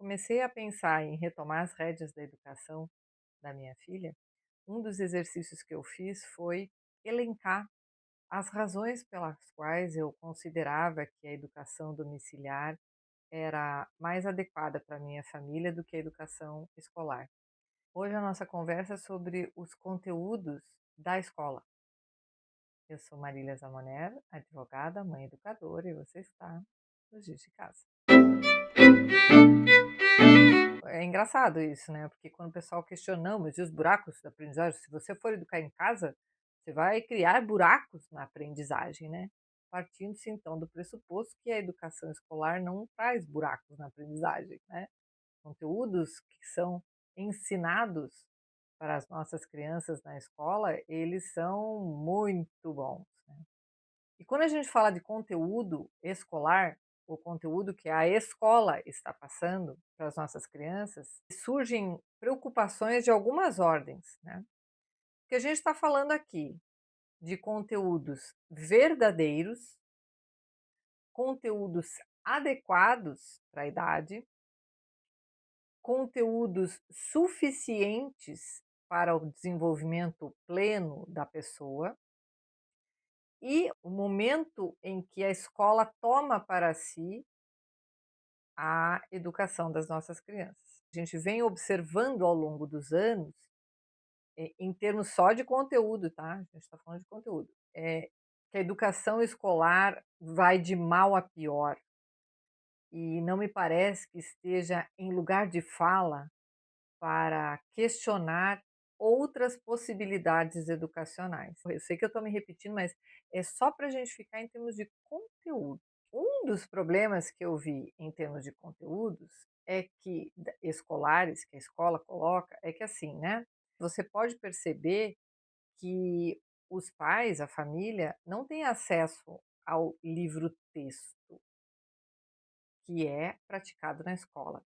comecei a pensar em retomar as rédeas da educação da minha filha, um dos exercícios que eu fiz foi elencar as razões pelas quais eu considerava que a educação domiciliar era mais adequada para a minha família do que a educação escolar. Hoje a nossa conversa é sobre os conteúdos da escola. Eu sou Marília Zamoner, advogada, mãe educadora, e você está no Giz de Casa. É engraçado isso, né, porque quando o pessoal questiona: "Não, mas e os buracos da aprendizagem? Se você for educar em casa, você vai criar buracos na aprendizagem", né. Partindo-se então do pressuposto que a educação escolar não traz buracos na aprendizagem, né. Conteúdos que são ensinados para as nossas crianças na escola, eles são muito bons, né. E quando a gente fala de conteúdo escolar, o conteúdo que a escola está passando para as nossas crianças, surgem preocupações de algumas ordens, né? Porque a gente está falando aqui de conteúdos verdadeiros, conteúdos adequados para a idade, conteúdos suficientes para o desenvolvimento pleno da pessoa e o momento em que a escola toma para si a educação das nossas crianças. A gente vem observando ao longo dos anos, em termos só de conteúdo, tá? A gente está falando de conteúdo, que a educação escolar vai de mal a pior e não me parece que esteja em lugar de fala para questionar outras possibilidades educacionais. Eu sei que eu estou me repetindo, mas é só para a gente ficar em termos de conteúdo. Um dos problemas que eu vi em termos de conteúdos é que escolares, que a escola coloca, é que assim, né? Você pode perceber que os pais, a família, não têm acesso ao livro-texto que é praticado na escola.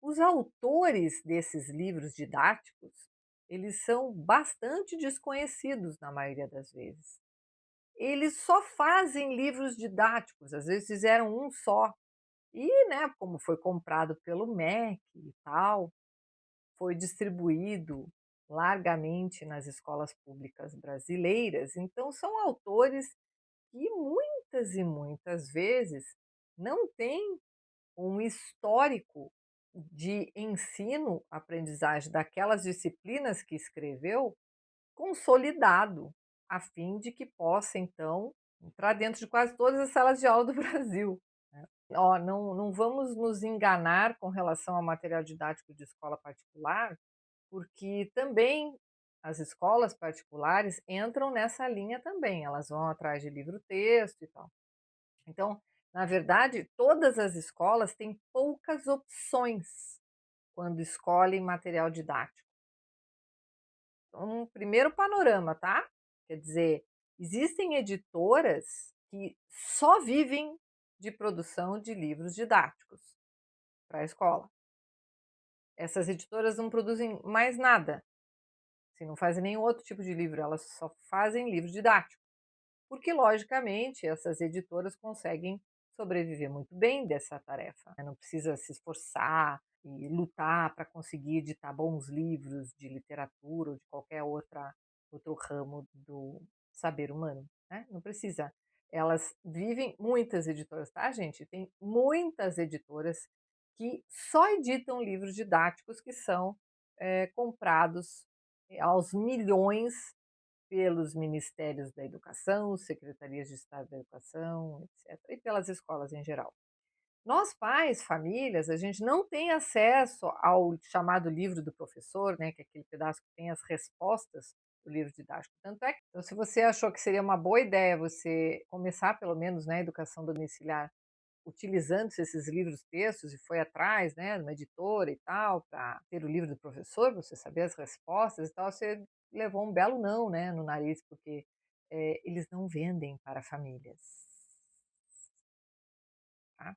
Os autores desses livros didáticos, eles são bastante desconhecidos na maioria das vezes. Eles só fazem livros didáticos, às vezes fizeram um só. E, né, como foi comprado pelo MEC e tal, foi distribuído largamente nas escolas públicas brasileiras. Então, são autores que muitas e muitas vezes não têm um histórico de ensino, aprendizagem daquelas disciplinas que escreveu consolidado, a fim de que possa, então, entrar dentro de quase todas as salas de aula do Brasil, né. Ó, não vamos nos enganar com relação ao material didático de escola particular, porque também as escolas particulares entram nessa linha também, elas vão atrás de livro-texto e tal. Então, na verdade, todas as escolas têm poucas opções quando escolhem material didático. Um primeiro panorama, tá? Quer dizer, existem editoras que só vivem de produção de livros didáticos para a escola. Essas editoras não produzem mais nada, se não fazem nenhum outro tipo de livro, elas só fazem livro didático. Porque, logicamente, essas editoras conseguem sobreviver muito bem dessa tarefa, né, não precisa se esforçar e lutar para conseguir editar bons livros de literatura ou de qualquer outro ramo do saber humano, né, não precisa. Elas vivem muitas editoras, tá, gente? Tem muitas editoras que só editam livros didáticos que são, comprados, aos milhões pelos ministérios da educação, secretarias de Estado da educação, etc., e pelas escolas em geral. Nós pais, famílias, a gente não tem acesso ao chamado livro do professor, né, que é aquele pedaço que tem as respostas do livro didático. Tanto é que, então, se você achou que seria uma boa ideia você começar, pelo menos, na educação domiciliar, utilizando esses livros textos e foi atrás, né, de uma editora e tal, para ter o livro do professor, pra você saber as respostas e tal, você levou um belo não, né, no nariz, porque eles não vendem para famílias. Tá?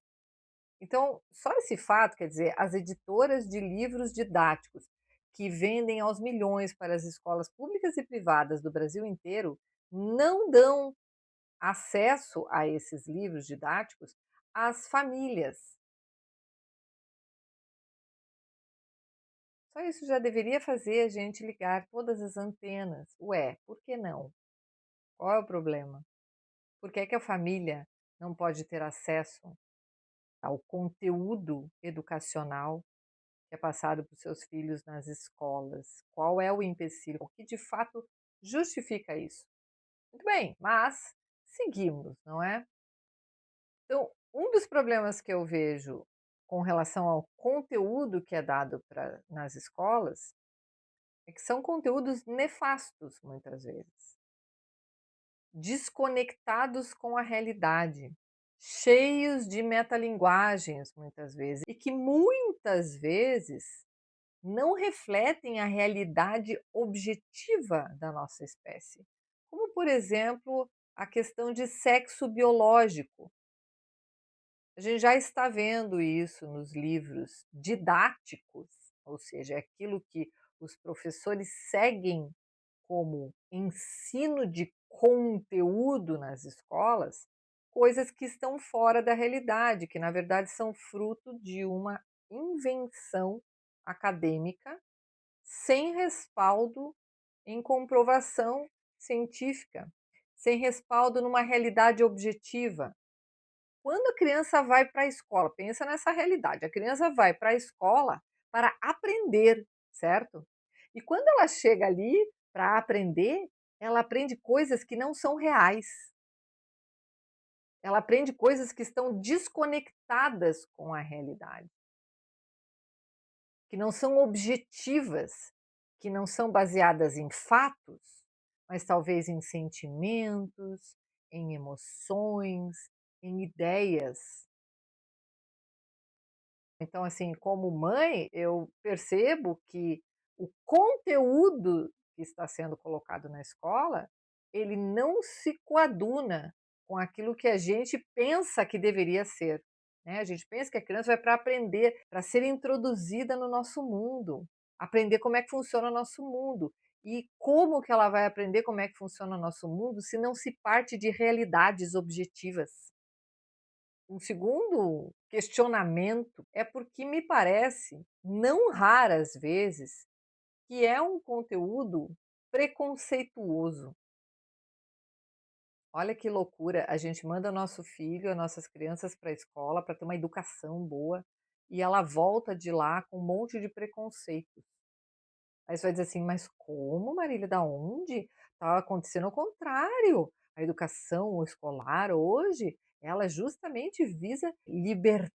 Então, só esse fato, quer dizer, as editoras de livros didáticos que vendem aos milhões para as escolas públicas e privadas do Brasil inteiro não dão acesso a esses livros didáticos às famílias. Só isso já deveria fazer a gente ligar todas as antenas. Ué, por que não? Qual é o problema? Por que é que a família não pode ter acesso ao conteúdo educacional que é passado para os seus filhos nas escolas? Qual é o empecilho? O que de fato justifica isso? Muito bem, mas seguimos, não é? Então, um dos problemas que eu vejo com relação ao conteúdo que é dado nas escolas é que são conteúdos nefastos, muitas vezes, desconectados com a realidade, cheios de metalinguagens, muitas vezes, e que muitas vezes não refletem a realidade objetiva da nossa espécie. Como, por exemplo, a questão de sexo biológico. A gente já está vendo isso nos livros didáticos, ou seja, é aquilo que os professores seguem como ensino de conteúdo nas escolas, coisas que estão fora da realidade, que na verdade são fruto de uma invenção acadêmica sem respaldo em comprovação científica, sem respaldo numa realidade objetiva. Quando a criança vai para a escola, pensa nessa realidade, a criança vai para a escola para aprender, certo? E quando ela chega ali para aprender, ela aprende coisas que não são reais. Ela aprende coisas que estão desconectadas com a realidade, que não são objetivas, que não são baseadas em fatos, mas talvez em sentimentos, em emoções, em ideias. Então, assim, como mãe, eu percebo que o conteúdo que está sendo colocado na escola, ele não se coaduna com aquilo que a gente pensa que deveria ser, né? A gente pensa que a criança vai para aprender, para ser introduzida no nosso mundo, aprender como é que funciona o nosso mundo. E como que ela vai aprender como é que funciona o nosso mundo se não se parte de realidades objetivas? Um segundo questionamento é porque me parece, não raras vezes, que é um conteúdo preconceituoso. Olha que loucura, a gente manda nosso filho, as nossas crianças para a escola para ter uma educação boa e ela volta de lá com um monte de preconceito. Aí você vai dizer assim: "Mas como, Marília, da onde? Tá acontecendo o contrário. A educação escolar hoje, ela justamente visa libertar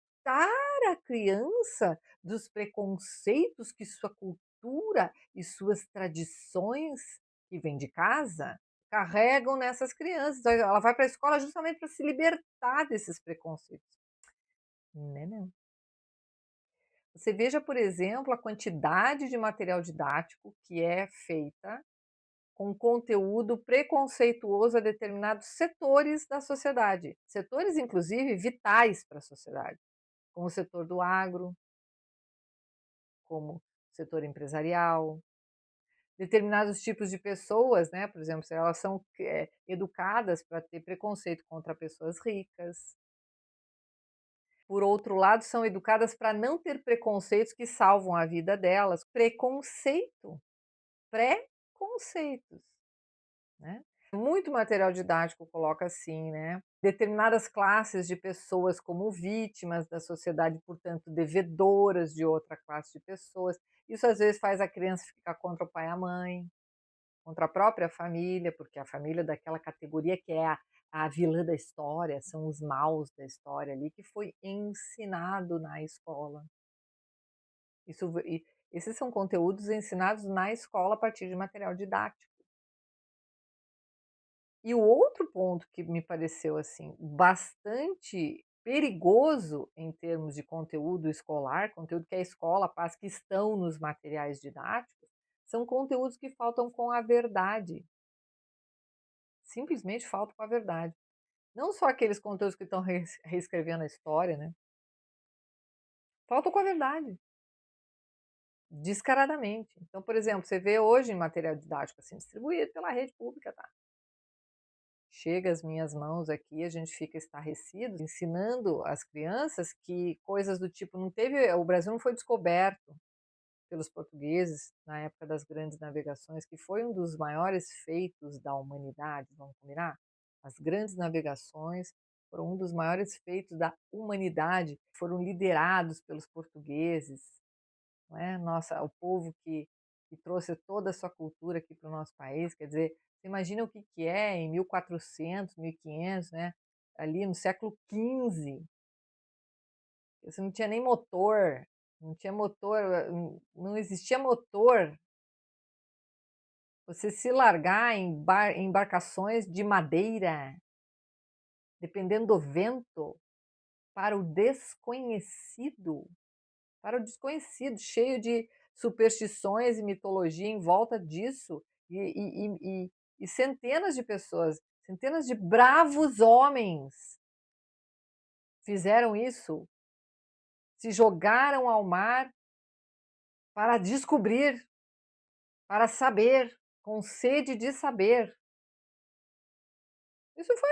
a criança dos preconceitos que sua cultura e suas tradições, que vêm de casa, carregam nessas crianças. Então ela vai para a escola justamente para se libertar desses preconceitos". Né, não. Você veja, por exemplo, a quantidade de material didático que é feita com conteúdo preconceituoso a determinados setores da sociedade, setores inclusive vitais para a sociedade, como o setor do agro, como o setor empresarial, determinados tipos de pessoas, né, por exemplo, se elas são, educadas para ter preconceito contra pessoas ricas, por outro lado, são educadas para não ter preconceitos que salvam a vida delas. Preconceito, preconceitos. Né. Muito material didático coloca assim, né, determinadas classes de pessoas como vítimas da sociedade, portanto devedoras de outra classe de pessoas. Isso às vezes faz a criança ficar contra o pai e a mãe, contra a própria família, porque a família daquela categoria que é a vilã da história, são os maus da história ali, que foi ensinado na escola. Esses são conteúdos ensinados na escola a partir de material didático. E o outro ponto que me pareceu, assim, bastante perigoso em termos de conteúdo escolar, conteúdo que a escola passa, que estão nos materiais didáticos, são conteúdos que faltam com a verdade, simplesmente faltam com a verdade. Não só aqueles conteúdos que estão reescrevendo a história, né, faltam com a verdade, descaradamente. Então, por exemplo, você vê hoje em material didático, assim, distribuído pela rede pública, tá? Chega às minhas mãos aqui, a gente fica estarrecido, ensinando as crianças que coisas do tipo não teve o Brasil não foi descoberto, pelos portugueses na época das grandes navegações, que foi um dos maiores feitos da humanidade, vamos combinar? As grandes navegações foram um dos maiores feitos da humanidade, foram liderados pelos portugueses, não é? Nossa, o povo que trouxe toda a sua cultura aqui para o nosso país, quer dizer, você imagina o que que é em 1400, 1500, né? Ali no século XV, você não tinha nem motor, não tinha motor, não existia motor. Você se largar em embarcações de madeira, dependendo do vento, para o desconhecido, cheio de superstições e mitologia em volta disso, e centenas de pessoas, centenas de bravos homens fizeram isso, se jogaram ao mar para descobrir, para saber, com sede de saber. Isso foi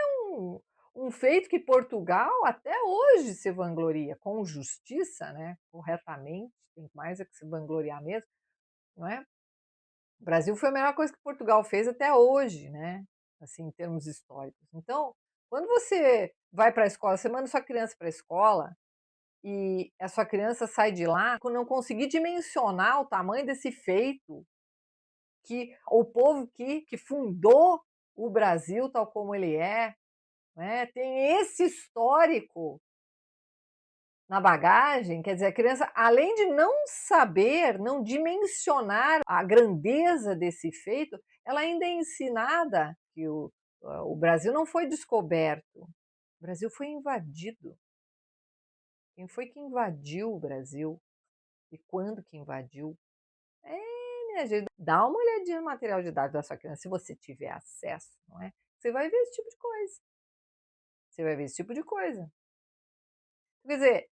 um feito que Portugal até hoje se vangloria, com justiça, né, corretamente, tem mais é que se vangloriar mesmo, não é? O Brasil foi a melhor coisa que Portugal fez até hoje, né, assim, em termos históricos. Então, quando você vai para a escola, você manda sua criança para a escola e a sua criança sai de lá com não conseguir dimensionar o tamanho desse feito, que o povo que fundou o Brasil tal como ele é, né, tem esse histórico na bagagem, quer dizer, a criança, além de não saber, não dimensionar a grandeza desse feito, ela ainda é ensinada que o Brasil não foi descoberto, o Brasil foi invadido. Quem foi que invadiu o Brasil e quando que invadiu? Minha gente, dá uma olhadinha no material didático da sua criança, se você tiver acesso, não é? Você vai ver esse tipo de coisa. Você vai ver esse tipo de coisa. Quer dizer,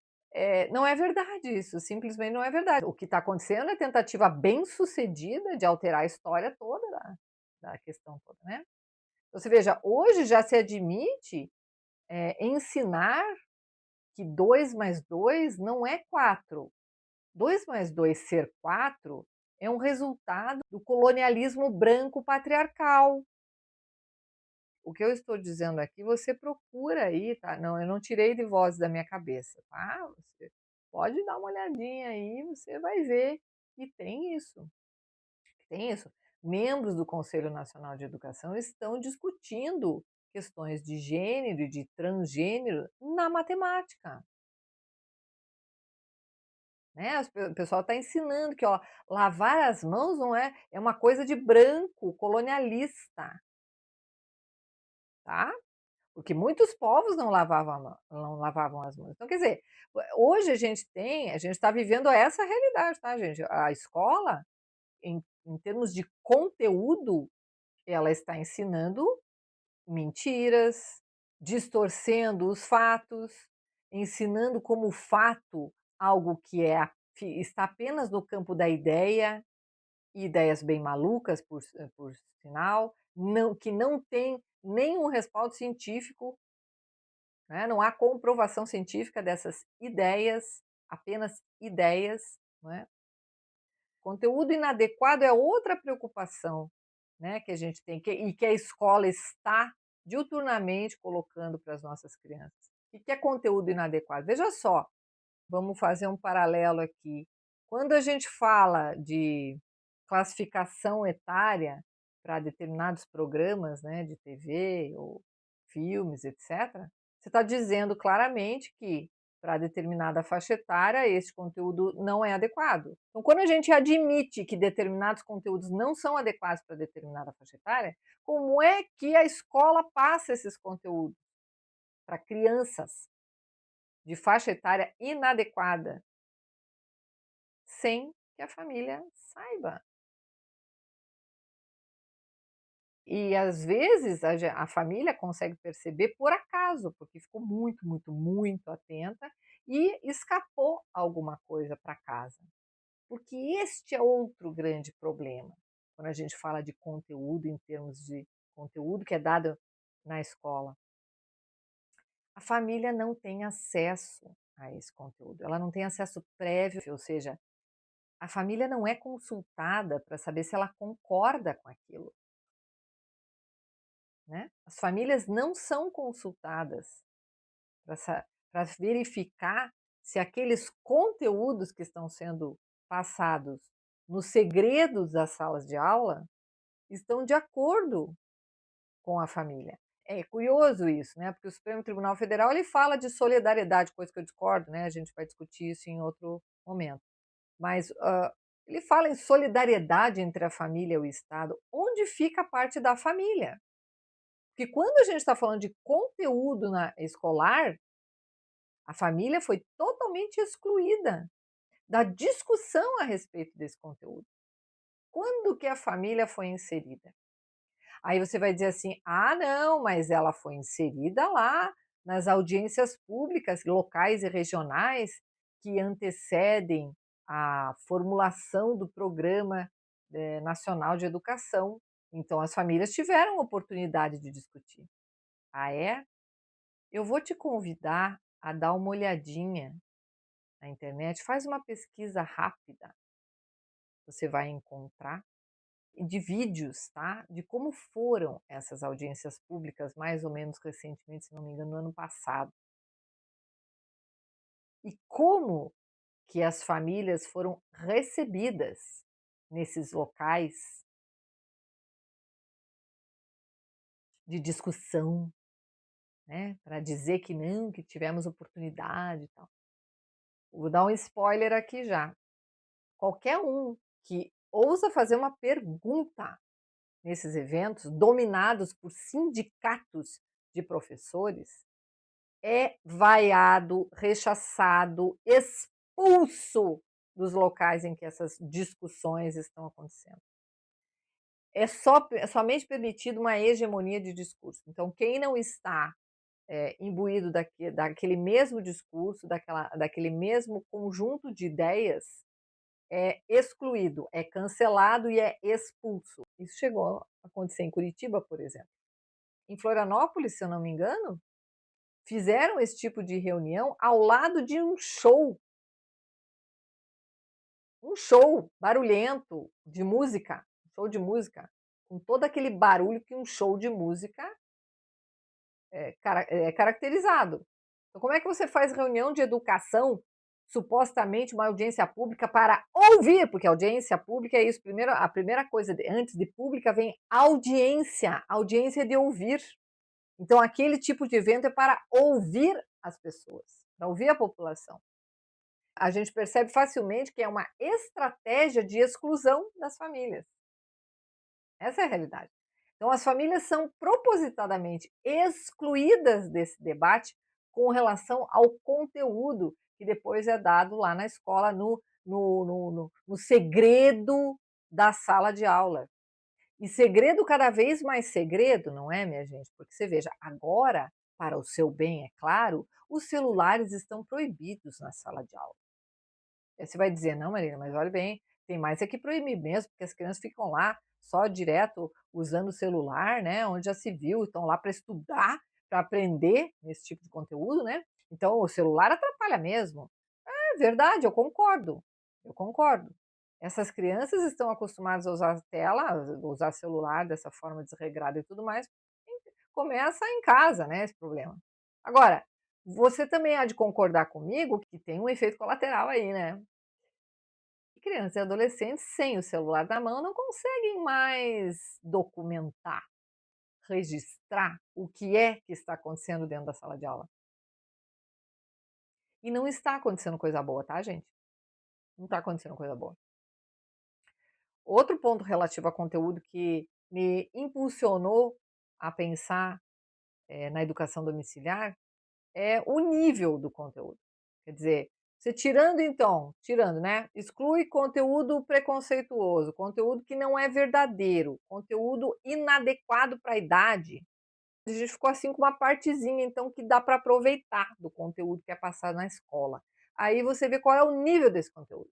não é verdade isso, simplesmente não é verdade. O que está acontecendo é tentativa bem-sucedida de alterar a história toda da questão toda, né. Então você veja, hoje já se admite, ensinar que 2 mais 2 não é 4. 2 mais 2 ser 4 é um resultado do colonialismo branco patriarcal. O que eu estou dizendo aqui, você procura aí, tá? Não, eu não tirei de voz da minha cabeça, tá? Você pode dar uma olhadinha aí, você vai ver. E tem isso, tem isso. Membros do Conselho Nacional de Educação estão discutindo questões de gênero e de transgênero na matemática. Né? O pessoal está ensinando que ó, lavar as mãos não é uma coisa de branco, colonialista, tá? Porque muitos povos não lavavam as mãos. Então, quer dizer, hoje a gente está vivendo essa realidade, tá, gente? A escola, em termos de conteúdo, ela está ensinando mentiras, distorcendo os fatos, ensinando como fato algo que está apenas no campo da ideia, e ideias bem malucas, por sinal, que não tem nenhum respaldo científico, né? Não há comprovação científica dessas ideias, apenas ideias. Não é? Conteúdo inadequado é outra preocupação, né, que a gente tem e que a escola está diuturnamente colocando para as nossas crianças. O que é conteúdo inadequado? Veja só, vamos fazer um paralelo aqui. Quando a gente fala de classificação etária para determinados programas, né, de TV ou filmes, etc., você está dizendo claramente que para determinada faixa etária esse conteúdo não é adequado. Então, quando a gente admite que determinados conteúdos não são adequados para determinada faixa etária, como é que a escola passa esses conteúdos para crianças de faixa etária inadequada, sem que a família saiba? E às vezes a família consegue perceber por acaso, porque ficou muito, muito, muito atenta e escapou alguma coisa para casa. Porque este é outro grande problema, quando a gente fala de conteúdo, em termos de conteúdo que é dado na escola. A família não tem acesso a esse conteúdo, ela não tem acesso prévio, ou seja, A família não é consultada para saber se ela concorda com aquilo, né. As famílias não são consultadas para verificar se aqueles conteúdos que estão sendo passados nos segredos das salas de aula estão de acordo com a família. É curioso isso, né, porque o Supremo Tribunal Federal ele fala de solidariedade, coisa que eu discordo, né, a gente vai discutir isso em outro momento. Mas, ele fala em solidariedade entre a família e o Estado. Onde fica a parte da família? Porque quando a gente está falando de conteúdo escolar, a família foi totalmente excluída da discussão a respeito desse conteúdo. Quando que a família foi inserida? Aí você vai dizer assim: "Ah, não, mas ela foi inserida lá nas audiências públicas locais e regionais que antecedem a formulação do Programa, Nacional de Educação. Então as famílias tiveram oportunidade de discutir". "Ah, é? Eu vou te convidar a dar uma olhadinha na internet, faz uma pesquisa rápida, você vai encontrar de vídeos, tá, de como foram essas audiências públicas mais ou menos recentemente, se não me engano, no ano passado. E como que as famílias foram recebidas nesses locais de discussão, né, para dizer que não, que tivemos oportunidade e tal. Vou dar um spoiler aqui já. Qualquer um que ousa fazer uma pergunta nesses eventos, dominados por sindicatos de professores, é vaiado, rechaçado, expulso dos locais em que essas discussões estão acontecendo. É somente permitido uma hegemonia de discurso. Então, quem não está imbuído daquele mesmo discurso, daquele mesmo conjunto de ideias, é excluído, é cancelado e é expulso. Isso chegou a acontecer em Curitiba, por exemplo. Em Florianópolis, se eu não me engano, fizeram esse tipo de reunião ao lado de um show barulhento de música, um show de música, com todo aquele barulho que um show de música é caracterizado. Então, como é que você faz reunião de educação, supostamente uma audiência pública para ouvir, porque audiência pública é isso, primeiro, a primeira coisa, antes de pública vem audiência, audiência de ouvir. Então, aquele tipo de evento é para ouvir as pessoas, para ouvir a população. A gente percebe facilmente que é uma estratégia de exclusão das famílias. Essa é a realidade. Então, as famílias são propositadamente excluídas desse debate com relação ao conteúdo que depois é dado lá na escola, no segredo da sala de aula. E segredo cada vez mais segredo, não é, minha gente? Porque você veja, agora, para o seu bem, é claro, os celulares estão proibidos na sala de aula. Aí você vai dizer: "Não, Marina, mas olha bem, tem mais é que proibir mesmo, porque as crianças ficam lá só direto usando o celular, né, onde já se viu, estão lá para estudar, para aprender esse tipo de conteúdo, né, então o celular atrapalha mesmo". É verdade, eu concordo, eu concordo. Essas crianças estão acostumadas a usar tela, a usar celular dessa forma desregrada e tudo mais, começa em casa, né, esse problema. Agora, você também há de concordar comigo que tem um efeito colateral aí, né. E crianças e adolescentes sem o celular na mão não conseguem mais documentar, registrar o que é que está acontecendo dentro da sala de aula. E não está acontecendo coisa boa, tá, gente? Não está acontecendo coisa boa. Outro ponto relativo a conteúdo que me impulsionou a pensar, na educação domiciliar, é o nível do conteúdo. Quer dizer, você tirando, né, exclui conteúdo preconceituoso, conteúdo que não é verdadeiro, conteúdo inadequado para a idade. A gente ficou assim com uma partezinha, então, que dá para aproveitar do conteúdo que é passado na escola. Aí você vê qual é o nível desse conteúdo.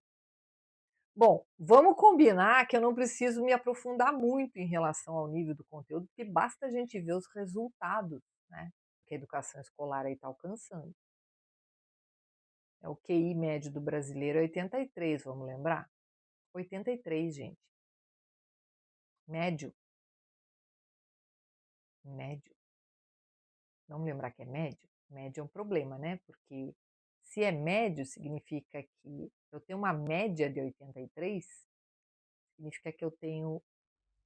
Bom, vamos combinar que eu não preciso me aprofundar muito em relação ao nível do conteúdo, porque basta a gente ver os resultados, né, que a educação escolar aí está alcançando. É o QI médio do brasileiro é 83, vamos lembrar? 83, gente. Médio. Médio. Vamos lembrar que é médio? Médio é um problema, né? Porque se é médio, significa que eu tenho uma média de 83, significa que eu tenho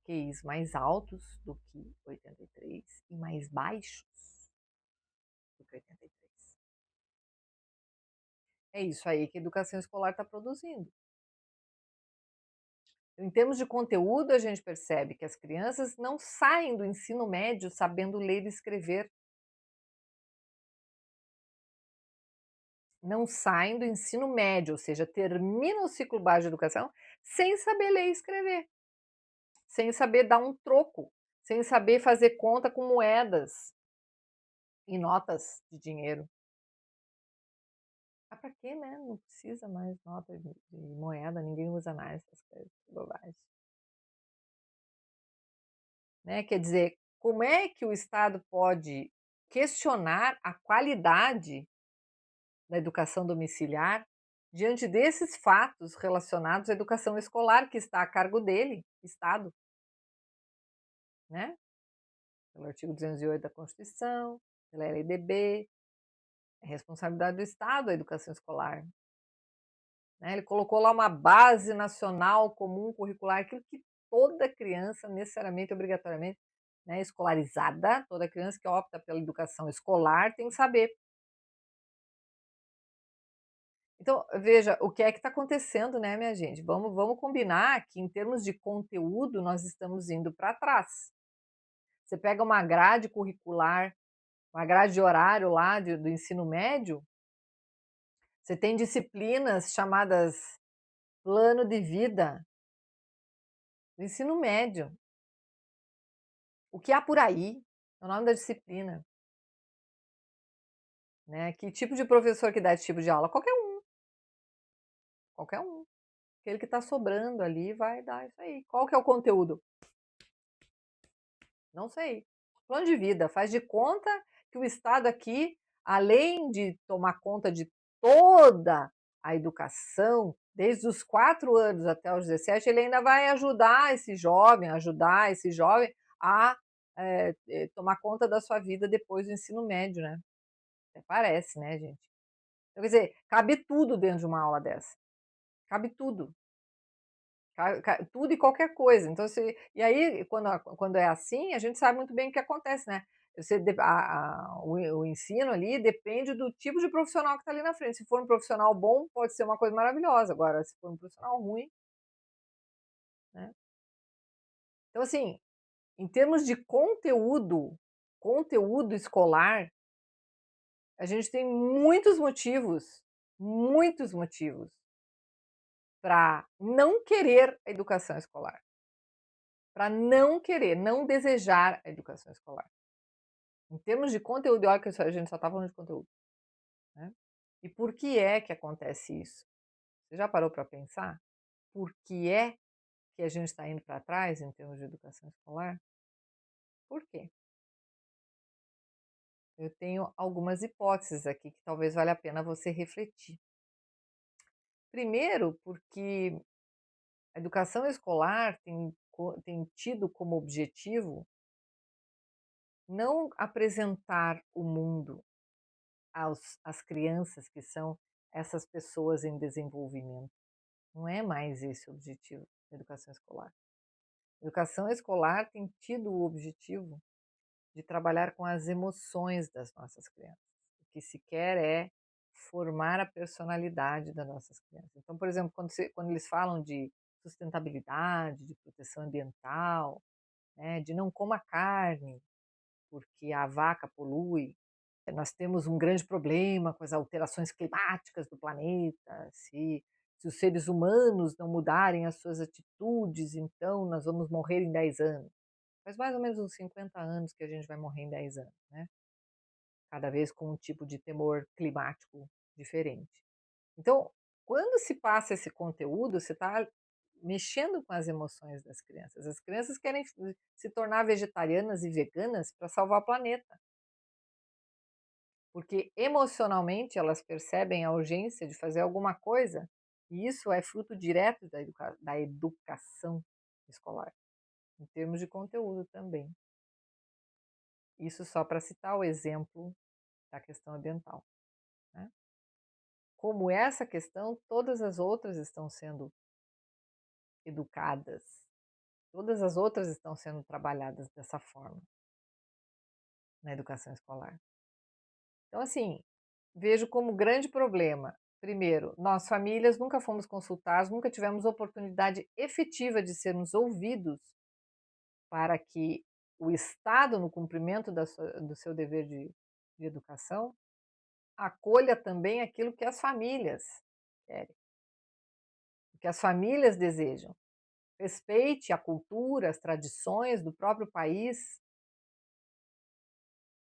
QIs mais altos do que 83 e mais baixos do que 83. É isso aí que a educação escolar está produzindo. Em termos de conteúdo, a gente percebe que as crianças não saem do ensino médio sabendo ler e escrever. Não saem do ensino médio, ou seja, terminam o ciclo básico de educação sem saber ler e escrever, sem saber dar um troco, sem saber fazer conta com moedas e notas de dinheiro. Ah, para quê, né? Não precisa mais nota de moeda, ninguém usa mais essas coisas, bobagem. Né? Quer dizer, como é que o Estado pode questionar a qualidade da educação domiciliar diante desses fatos relacionados à educação escolar que está a cargo dele, Estado, né? Pelo artigo 208 da Constituição, pela LDB, é responsabilidade do Estado a educação escolar. Né? Ele colocou lá uma base nacional comum curricular, aquilo que toda criança, necessariamente, obrigatoriamente, né, escolarizada, toda criança que opta pela educação escolar tem que saber. Então, veja, o que é que está acontecendo, né, minha gente? Vamos combinar que, em termos de conteúdo, nós estamos indo para trás. Você pega uma grade curricular, uma grade de horário lá do ensino médio, você tem disciplinas chamadas plano de vida do ensino médio. O que há por aí é o nome da disciplina. Né? Que tipo de professor que dá esse tipo de aula? Qualquer um. Qualquer um. Aquele que está sobrando ali vai dar isso aí. Qual que é o conteúdo? Não sei. Plano de vida. Faz de conta que o Estado aqui, além de tomar conta de toda a educação, desde os 4 anos até os 17, ele ainda vai ajudar esse jovem a tomar conta da sua vida depois do ensino médio, né? Até parece, né, gente? Então, quer dizer, cabe tudo dentro de uma aula dessa. Cabe tudo. Tudo e qualquer coisa. Então, e aí, quando é assim, a gente sabe muito bem o que acontece, né? O ensino ali depende do tipo de profissional que está ali na frente. Se for um profissional bom, pode ser uma coisa maravilhosa. Agora, se for um profissional ruim, né? Então, assim, em termos de conteúdo escolar, a gente tem muitos motivos para não querer a educação escolar, para não querer, não desejar a educação escolar. Em termos de conteúdo, e olha que a gente só está falando de conteúdo. Né? E por que é que acontece isso? Você já parou para pensar? Por que é que a gente está indo para trás em termos de educação escolar? Por quê? Eu tenho algumas hipóteses aqui que talvez valha a pena você refletir. Primeiro, porque a educação escolar tem tido como objetivo não apresentar o mundo às crianças que são essas pessoas em desenvolvimento. Não é mais esse o objetivo da educação escolar. A educação escolar tem tido o objetivo de trabalhar com as emoções das nossas crianças. O que se quer é formar a personalidade das nossas crianças. Então, por exemplo, quando eles falam de sustentabilidade, de proteção ambiental, né, de não coma carne, porque a vaca polui. Nós temos um grande problema com as alterações climáticas do planeta. Se os seres humanos não mudarem as suas atitudes, então nós vamos morrer em 10 anos. Faz mais ou menos uns 50 anos que a gente vai morrer em 10 anos, né? Cada vez com um tipo de temor climático diferente. Então, quando se passa esse conteúdo, você está mexendo com as emoções das crianças. As crianças querem se tornar vegetarianas e veganas para salvar o planeta. Porque emocionalmente elas percebem a urgência de fazer alguma coisa E isso é fruto direto da educação escolar, em termos de conteúdo também. Isso só para citar o exemplo da questão ambiental, né. Como essa questão, todas as outras estão sendo educadas, todas as outras estão sendo trabalhadas dessa forma, na educação escolar. Então, assim, vejo como grande problema, primeiro, nós famílias nunca fomos consultados, nunca tivemos oportunidade efetiva de sermos ouvidos para que o Estado, no cumprimento do seu dever de educação, acolha também aquilo que as famílias querem, o que as famílias desejam. Respeite a cultura, as tradições do próprio país.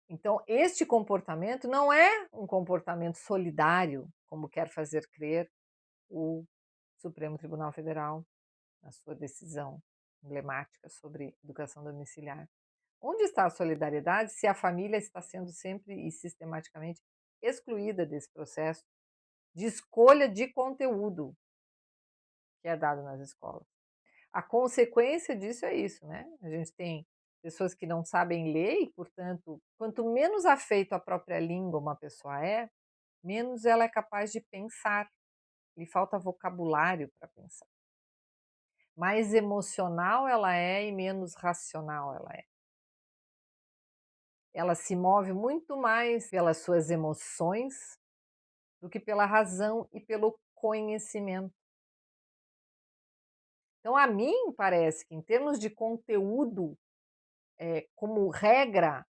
Então, este comportamento não é um comportamento solidário, como quer fazer crer o Supremo Tribunal Federal, na sua decisão emblemática sobre educação domiciliar. Onde está a solidariedade se a família está sendo sempre e sistematicamente excluída desse processo de escolha de conteúdo que é dado nas escolas? A consequência disso é isso, né? A gente tem pessoas que não sabem ler e, portanto, quanto menos afeito à própria língua uma pessoa é, menos ela é capaz de pensar. Lhe falta vocabulário para pensar. Mais emocional ela é e menos racional ela é. Ela se move muito mais pelas suas emoções do que pela razão e pelo conhecimento. Então, a mim parece que, em termos de conteúdo, como regra,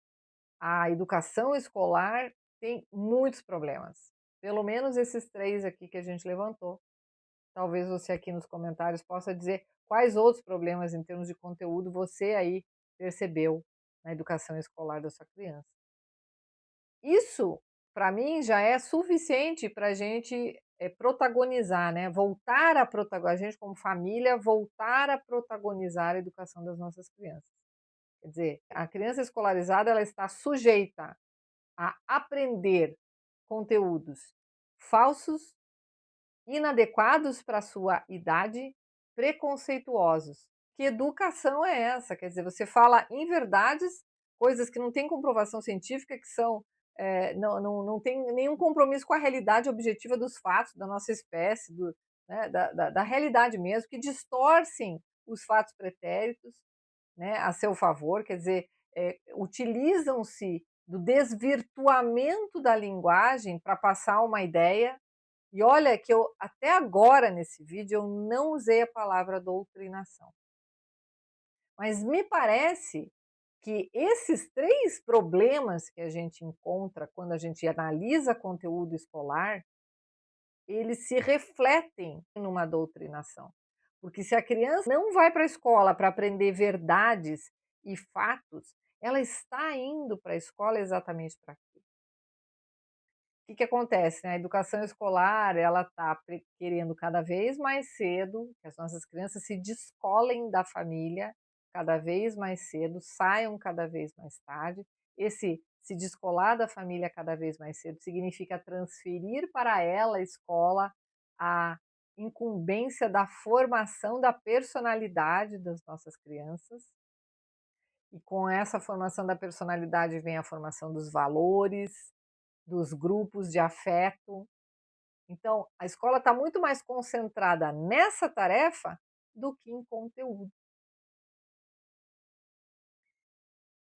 a educação escolar tem muitos problemas. Pelo menos esses 3 aqui que a gente levantou. Talvez você aqui nos comentários possa dizer quais outros problemas em termos de conteúdo você aí percebeu na educação escolar da sua criança. Isso, para mim, já é suficiente para a gente protagonizar, né? Voltar a protagonizar, a gente como família, voltar a protagonizar a educação das nossas crianças. Quer dizer, a criança escolarizada ela está sujeita a aprender conteúdos falsos, inadequados para a sua idade, preconceituosos. Que educação é essa? Quer dizer, você fala inverdades, coisas que não têm comprovação científica, que são não tem nenhum compromisso com a realidade objetiva dos fatos da nossa espécie, né, da realidade mesmo, que distorcem os fatos pretéritos, né, a seu favor, quer dizer, utilizam-se do desvirtuamento da linguagem para passar uma ideia. E olha que eu, até agora nesse vídeo, eu não usei a palavra doutrinação. Mas me parece que esses 3 problemas que a gente encontra quando a gente analisa conteúdo escolar, eles se refletem numa doutrinação. Porque se a criança não vai para a escola para aprender verdades e fatos, ela está indo para a escola exatamente para quê? O que acontece, né? A educação escolar, ela está querendo cada vez mais cedo que as nossas crianças se descolem da família cada vez mais cedo, saiam cada vez mais tarde. Esse se descolar da família cada vez mais cedo significa transferir para ela, a escola, a incumbência da formação da personalidade das nossas crianças. E com essa formação da personalidade vem a formação dos valores, dos grupos de afeto. Então, a escola está muito mais concentrada nessa tarefa do que em conteúdo.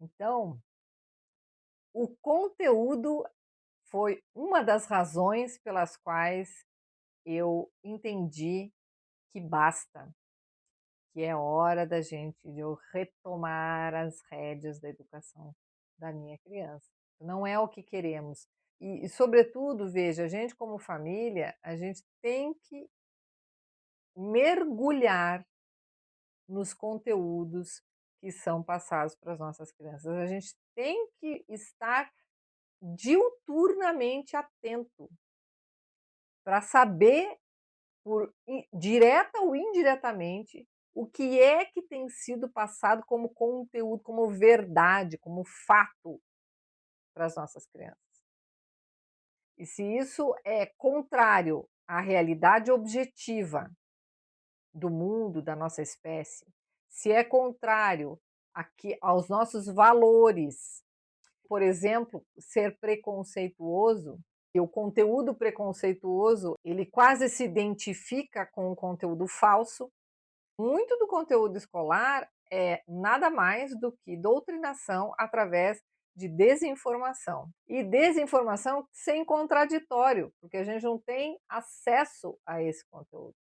Então, o conteúdo foi uma das razões pelas quais eu entendi que basta, que é hora da gente de eu retomar as rédeas da educação da minha criança. Não é o que queremos. E sobretudo, veja, a gente como família, a gente tem que mergulhar nos conteúdos que são passados para as nossas crianças. A gente tem que estar diuturnamente atento para saber, direta ou indiretamente, o que é que tem sido passado como conteúdo, como verdade, como fato para as nossas crianças. E se isso é contrário a realidade objetiva do mundo, da nossa espécie, se é contrário aos nossos valores, por exemplo, ser preconceituoso, e o conteúdo preconceituoso, ele quase se identifica com o conteúdo falso. Muito do conteúdo escolar é nada mais do que doutrinação através de desinformação. E desinformação sem contraditório, porque a gente não tem acesso a esse conteúdo.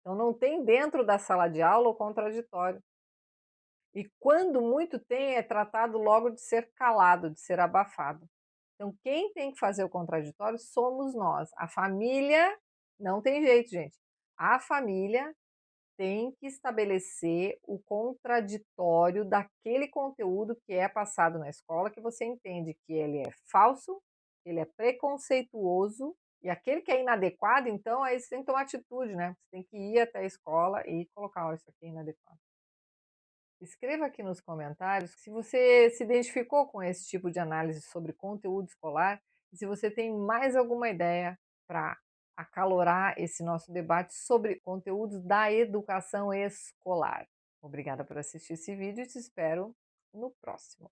Então não tem dentro da sala de aula o contraditório. E quando muito tem, é tratado logo de ser calado, de ser abafado. Então quem tem que fazer o contraditório somos nós. A família não tem jeito, gente. A família tem que estabelecer o contraditório daquele conteúdo que é passado na escola, que você entende que ele é falso, ele é preconceituoso, e aquele que é inadequado, então aí você tem que tomar atitude, né? Você tem que ir até a escola e colocar: "Ó, isso aqui é inadequado". Escreva aqui nos comentários se você se identificou com esse tipo de análise sobre conteúdo escolar e se você tem mais alguma ideia para acalorar esse nosso debate sobre conteúdos da educação escolar. Obrigada por assistir esse vídeo e te espero no próximo.